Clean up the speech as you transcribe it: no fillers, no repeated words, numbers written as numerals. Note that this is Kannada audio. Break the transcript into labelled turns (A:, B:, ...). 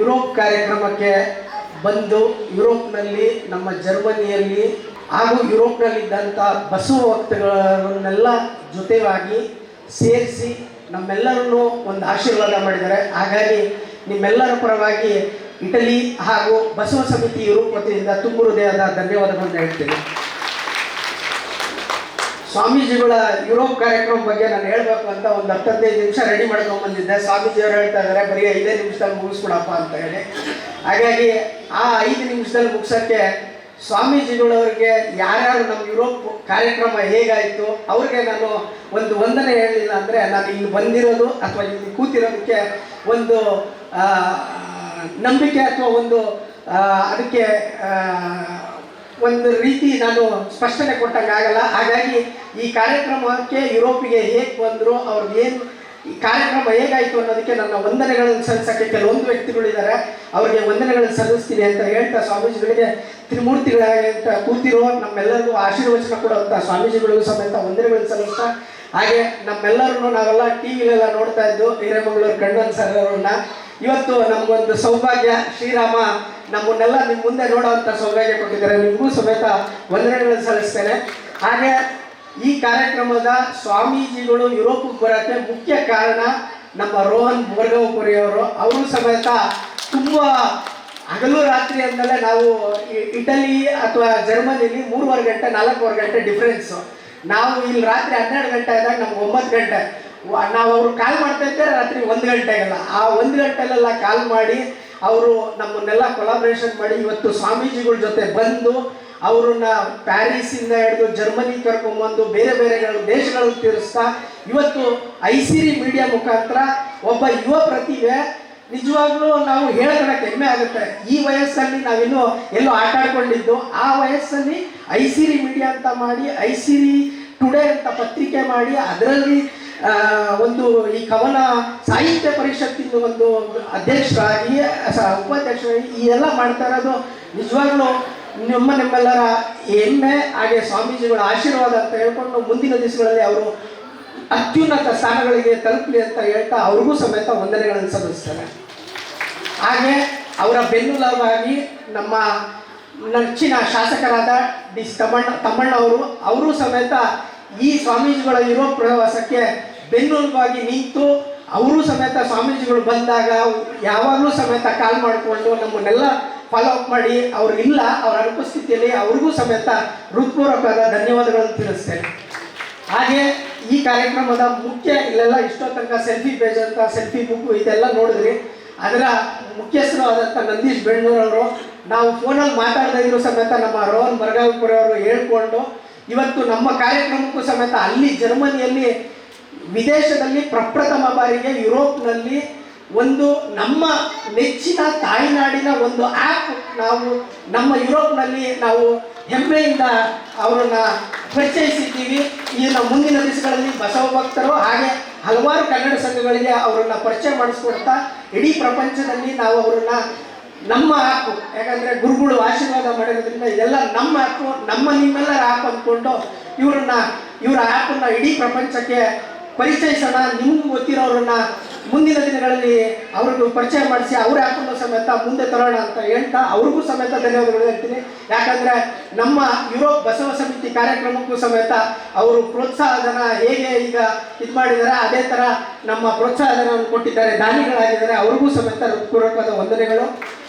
A: ಯುರೋಪ್ ಕಾರ್ಯಕ್ರಮಕ್ಕೆ ಬಂದು ಯುರೋಪ್ನಲ್ಲಿ ನಮ್ಮ ಜರ್ಮನಿಯಲ್ಲಿ ಹಾಗೂ ಯುರೋಪ್ನಲ್ಲಿದ್ದಂಥ ಬಸವ ಭಕ್ತಗಳನ್ನೆಲ್ಲ ಜೊತೆಯಾಗಿ ಸೇರಿಸಿ ನಮ್ಮೆಲ್ಲರನ್ನು ಒಂದು ಆಶೀರ್ವಾದ ಮಾಡಿದ್ದಾರೆ. ಹಾಗಾಗಿ ನಿಮ್ಮೆಲ್ಲರ ಪರವಾಗಿ ಇಟಲಿ ಹಾಗೂ ಬಸವ ಸಮಿತಿ ಯುರೋಪ್ ವತಿಯಿಂದ ತುಂಬ ಹೃದಯದ ಧನ್ಯವಾದಗಳನ್ನು ಹೇಳ್ತೀನಿ. ಸ್ವಾಮೀಜಿಗಳ ಯುರೋಪ್ ಕಾರ್ಯಕ್ರಮ ಬಗ್ಗೆ ನಾನು ಹೇಳಬೇಕು ಅಂತ ಒಂದು 10-15 ನಿಮಿಷ ರೆಡಿ ಮಾಡ್ಕೊಂಡು ಬಂದಿದ್ದೆ. ಸ್ವಾಮೀಜಿಯವರು ಹೇಳ್ತಾ ಇದ್ದಾರೆ ಬರೀ 5 ನಿಮಿಷದಲ್ಲಿ ಮುಗಿಸ್ಕೊಡಪ್ಪ ಅಂತ ಹೇಳಿ. ಹಾಗಾಗಿ ಆ 5 ನಿಮಿಷದಲ್ಲಿ ಮುಗಿಸೋಕ್ಕೆ ಸ್ವಾಮೀಜಿಗಳವ್ರಿಗೆ ಯಾರ್ಯಾರು ನಮ್ಮ ಯುರೋಪ್ ಕಾರ್ಯಕ್ರಮ ಹೇಗಾಯಿತು ಅವ್ರಿಗೆ ನಾನು ಒಂದು ವಂದನೆ ಹೇಳಲಿಲ್ಲ ಅಂದರೆ ನಾನು ಇಲ್ಲಿ ಬಂದಿರೋದು ಅಥವಾ ಇಲ್ಲಿ ಕೂತಿರೋದಕ್ಕೆ ಒಂದು ನಂಬಿಕೆ ಅಥವಾ ಒಂದು ಅದಕ್ಕೆ ಒಂದು ರೀತಿ ನಾನು ಸ್ಪಷ್ಟನೆ ಕೊಟ್ಟಂಗೆ ಆಗಲ್ಲ. ಹಾಗಾಗಿ ಈ ಕಾರ್ಯಕ್ರಮಕ್ಕೆ ಯುರೋಪಿಗೆ ಹೇಗೆ ಬಂದರು, ಅವ್ರಿಗೇನು ಈ ಕಾರ್ಯಕ್ರಮ ಹೇಗಾಯಿತು ಅನ್ನೋದಕ್ಕೆ ನನ್ನ ವಂದನೆಗಳನ್ನು ಸಲ್ಲಿಸೋಕ್ಕೆ ಕೆಲವೊಂದು ವ್ಯಕ್ತಿಗಳಿದ್ದಾರೆ, ಅವರಿಗೆ ವಂದನೆಗಳನ್ನು ಸಲ್ಲಿಸ್ತೀನಿ ಅಂತ ಹೇಳ್ತಾ ಸ್ವಾಮೀಜಿಗಳಿಗೆ ತ್ರಿಮೂರ್ತಿಗಳಾಗಿ ಅಂತ ಕೂತಿರೋ ನಮ್ಮೆಲ್ಲರಿಗೂ ಆಶೀರ್ವಚನ ಕೊಡುವಂಥ ಸ್ವಾಮೀಜಿಗಳಿಗೂ ಸಮೇತ ವಂದನೆಗಳನ್ನು ಸಲ್ಲಿಸ್ತಾ, ಹಾಗೆ ನಮ್ಮೆಲ್ಲರೂ ನಾವೆಲ್ಲ ಟಿ ವಿಲೆಲ್ಲ ನೋಡ್ತಾ ಇದ್ದು ಹಿರೇಮಗಳೂರು ಕಣ್ಣನ್ ಸರ್ ಅವ್ರನ್ನ. ಇವತ್ತು ನಮಗೊಂದು ಸೌಭಾಗ್ಯ, ಶ್ರೀರಾಮ ನಮ್ಮನ್ನೆಲ್ಲ ನಿಮ್ಮ ಮುಂದೆ ನೋಡೋವಂಥ ಸೌಭಾಗ್ಯ ಕೊಟ್ಟಿದ್ದಾರೆ. ನಿಮಗೂ ಸಮೇತ ವಂದನೆಗಳನ್ನು ಸಲ್ಲಿಸ್ತೇನೆ. ಹಾಗೆ ಈ ಕಾರ್ಯಕ್ರಮದ ಸ್ವಾಮೀಜಿಗಳು ಯುರೋಪಿಗೆ ಬರೋಕ್ಕೆ ಮುಖ್ಯ ಕಾರಣ ನಮ್ಮ ರೋಹನ್ ಬೋರ್ಗಾವ್ಪುರಿಯವರು. ಅವರು ಸಮೇತ ತುಂಬ ಹಗಲು ರಾತ್ರಿ ಅಂದಲೇ ನಾವು ಇಟಲಿ ಅಥವಾ ಜರ್ಮನಿಲಿ 3:15 ಗಂಟೆ 4:15 ಗಂಟೆ ಡಿಫ್ರೆನ್ಸು. ನಾವು ಇಲ್ಲಿ ರಾತ್ರಿ 12 ಗಂಟೆ ಆದಾಗ ನಮ್ಗೆ 9 ಗಂಟೆ. ನಾವು ಅವ್ರು ಕಾಲ್ ಮಾಡ್ತಾ ಇದ್ದಾರೆ ರಾತ್ರಿ 1 ಗಂಟೆಗೆಲ್ಲ. ಆ 1 ಗಂಟೆಲೆಲ್ಲ ಕಾಲ್ ಮಾಡಿ ಅವರು ನಮ್ಮನ್ನೆಲ್ಲ ಕೊಲಾಬ್ರೇಷನ್ ಮಾಡಿ ಇವತ್ತು ಸ್ವಾಮೀಜಿಗಳ ಜೊತೆ ಬಂದು ಅವ್ರನ್ನ ಪ್ಯಾರಿಸಿಂದ ಹಿಡಿದು ಜರ್ಮನಿ ಕರ್ಕೊಂಬಂದು ಬೇರೆ ಬೇರೆ ದೇಶಗಳಲ್ಲಿ ತಿರುಗಿಸ್ತಾ ಇವತ್ತು ಐಸಿರಿ ಮೀಡಿಯಾ ಮುಖಾಂತರ ಒಬ್ಬ ಯುವ ಪ್ರತಿಭೆ ನಿಜವಾಗ್ಲೂ ನಾವು ಹೇಳ್ಕೊಳಕ್ಕೆ ಹೆಮ್ಮೆ ಆಗುತ್ತೆ. ಈ ವಯಸ್ಸಲ್ಲಿ ನಾವಿನ್ನೂ ಎಲ್ಲೋ ಆಟ ಆಡ್ಕೊಂಡಿದ್ದು, ಆ ವಯಸ್ಸಲ್ಲಿ ಐಸಿರಿ ಮೀಡಿಯಾ ಅಂತ ಮಾಡಿ ಐಸಿರಿ ಟುಡೇ ಅಂತ ಪತ್ರಿಕೆ ಮಾಡಿ ಅದರಲ್ಲಿ ಒಂದು ಈ ಕವನ ಸಾಹಿತ್ಯ ಪರಿಷತ್ತಿನ ಒಂದು ಅಧ್ಯಕ್ಷರಾಗಿ ಉಪಾಧ್ಯಕ್ಷರಾಗಿ ಈ ಎಲ್ಲ ಮಾಡ್ತಾ ಇರೋದು ನಿಜವಾಗ್ಲೂ ನಿಮ್ಮೆಲ್ಲರ ಹೆಮ್ಮೆ. ಹಾಗೆ ಸ್ವಾಮೀಜಿಗಳ ಆಶೀರ್ವಾದ ಅಂತ ಹೇಳ್ಕೊಂಡು ಮುಂದಿನ ದಿವಸಗಳಲ್ಲಿ ಅವರು ಅತ್ಯುನ್ನತ ಸ್ಥಾನಗಳಿಗೆ ತಲುಪಲಿ ಅಂತ ಹೇಳ್ತಾ ಅವ್ರಿಗೂ ಸಮೇತ ವಂದನೆಗಳನ್ನು ಸಲ್ಲಿಸ್ತಾರೆ. ಹಾಗೆ ಅವರ ಬೆನ್ನೆಲುಬಾಗಿ ನಮ್ಮ ನೆಚ್ಚಿನ ಶಾಸಕರಾದ ಡಿ ತಮ್ಮಣ್ಣ ಅವರು ಸಮೇತ ಈ ಸ್ವಾಮೀಜಿಗಳ ಯುರೋಪ್ ಪ್ರವಾಸಕ್ಕೆ ಬೆನ್ನೆಲುಬಾಗಿ ನಿಂತು ಅವರು ಸಮೇತ ಸ್ವಾಮೀಜಿಗಳು ಬಂದಾಗ ಯಾವಾಗಲೂ ಸಮೇತ ಕಾಲ್ ಮಾಡಿಕೊಂಡು ನಮ್ಮನ್ನೆಲ್ಲ ಫಾಲೋ ಅಪ್ ಮಾಡಿ ಅವ್ರಿಲ್ಲ ಅವರ ಅನುಪಸ್ಥಿತಿಯಲ್ಲಿ ಅವ್ರಿಗೂ ಸಮೇತ ಹೃತ್ಪೂರ್ವಕವಾದ ಧನ್ಯವಾದಗಳನ್ನು ತಿಳಿಸ್ತೇನೆ. ಹಾಗೆ ಈ ಕಾರ್ಯಕ್ರಮದ ಮುಖ್ಯ ಇಲ್ಲೆಲ್ಲ ಇಷ್ಟೋ ತನಕ ಸೆಲ್ಫಿ ಪೇಜ್ ಅಂತ ಸೆಲ್ಫಿ ಬುಕ್ ಇದೆಲ್ಲ ನೋಡಿದ್ರಿ. ಅದರ ಮುಖ್ಯಸ್ಥರು ಆದಂಥ ನಂದೀಶ್ ಬೆಣ್ಣೂರವರು ನಾವು ಫೋನಲ್ಲಿ ಮಾತಾಡ್ತಾ ಇದ್ರು ಸಮೇತ ನಮ್ಮ ರೋಹನ್ ಬೋರ್ಗಾವ್ಪುರಿ ಅವರು ಹೇಳ್ಕೊಂಡು ಇವತ್ತು ನಮ್ಮ ಕಾರ್ಯಕ್ರಮಕ್ಕೂ ಸಮೇತ ಅಲ್ಲಿ ಜರ್ಮನಿಯಲ್ಲಿ ವಿದೇಶದಲ್ಲಿ ಪ್ರಪ್ರಥಮ ಬಾರಿಗೆ ಯುರೋಪ್ನಲ್ಲಿ ಒಂದು ನಮ್ಮ ನೆಚ್ಚಿನ ತಾಯ್ನಾಡಿನ ಒಂದು ಆ್ಯಪ್ ನಾವು ನಮ್ಮ ಯುರೋಪ್ನಲ್ಲಿ ನಾವು ಹೆಮ್ಮೆಯಿಂದ ಅವರನ್ನು ಪರಿಚಯಿಸಿದ್ದೀವಿ. ಇದನ್ನು ಮುಂದಿನ ದಿವಸಗಳಲ್ಲಿ ಬಸವ ಭಕ್ತರು ಹಾಗೆ ಹಲವಾರು ಕನ್ನಡ ಸಂಘಗಳಿಗೆ ಅವರನ್ನು ಪರಿಚಯ ಮಾಡಿಸ್ಕೊಡ್ತಾ ಇಡೀ ಪ್ರಪಂಚದಲ್ಲಿ ನಾವು ಅವರನ್ನು ನಮ್ಮ ಆ್ಯಪು, ಯಾಕಂದರೆ ಗುರುಗಳು ಆಶೀರ್ವಾದ ಮಾಡಿರೋದ್ರಿಂದ ಇದೆಲ್ಲ ನಮ್ಮ ಆ್ಯಪು, ನಿಮ್ಮೆಲ್ಲರ ಆ್ಯಪ್ ಅಂದ್ಕೊಂಡು ಇವರ ಆ್ಯಪನ್ನು ಇಡೀ ಪ್ರಪಂಚಕ್ಕೆ ಪರಿಚಯಿಸೋಣ. ನಿಮಗೂ ಗೊತ್ತಿರೋರನ್ನ ಮುಂದಿನ ದಿನಗಳಲ್ಲಿ ಅವ್ರಿಗೂ ಪರಿಚಯ ಮಾಡಿಸಿ ಅವ್ರ ಆ್ಯಪನ್ನು ಸಮೇತ ಮುಂದೆ ತರೋಣ ಅಂತ ಹೇಳ್ತಾ ಅವ್ರಿಗೂ ಸಮೇತ ಧನ್ಯವಾದಗಳು ಹೇಳ್ತೀನಿ. ಯಾಕಂದರೆ ನಮ್ಮ ಯುರೋಪ್ ಬಸವ ಸಮಿತಿ ಕಾರ್ಯಕ್ರಮಕ್ಕೂ ಸಮೇತ ಅವರು ಪ್ರೋತ್ಸಾಹಧನ ಹೇಗೆ ಈಗ ಇದು ಮಾಡಿದ್ದಾರೆ ಅದೇ ಥರ ನಮ್ಮ ಪ್ರೋತ್ಸಾಹಧನವನ್ನು ಕೊಟ್ಟಿದ್ದಾರೆ, ದಾನಿಗಳಾಗಿದ್ದಾರೆ. ಅವ್ರಿಗೂ ಸಮೇತ ಹೃತ್ಪೂರ್ವಕವಾದ ವಂದನೆಗಳು.